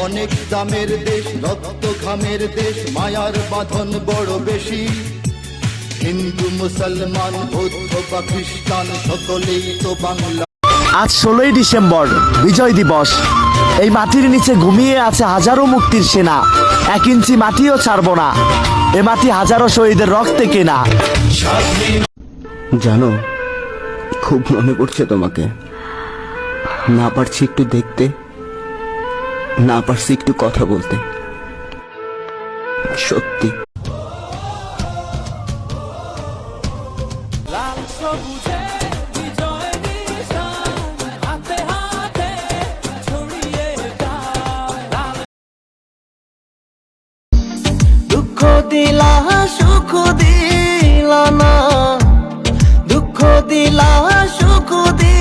অনেক দামের দেশ, রক্ত ঘামের দেশ, মায়ার বাঁধন বড় বেশি। হিন্দু মুসলমান বৌদ্ধ বা খ্রিস্টান সকলেই তো বাংলা। আজ 16ই ডিসেম্বর, বিজয় দিবস। এই মাটির নিচে ঘুমিয়ে আছে হাজারো মুক্তির সেনা। 1 ইঞ্চি মাটিও ছাড়ব না, এ মাটি হাজারো শহীদের রক্তে কেনা। জানো, খুব মনে পড়ছে তোমাকে। না পারছি একটু দেখতে, না পারছি একটু কথা বলতে। সত্যি দুঃখ দিলা সুখ দিলা না, দুঃখ দিলা সুখ দিলা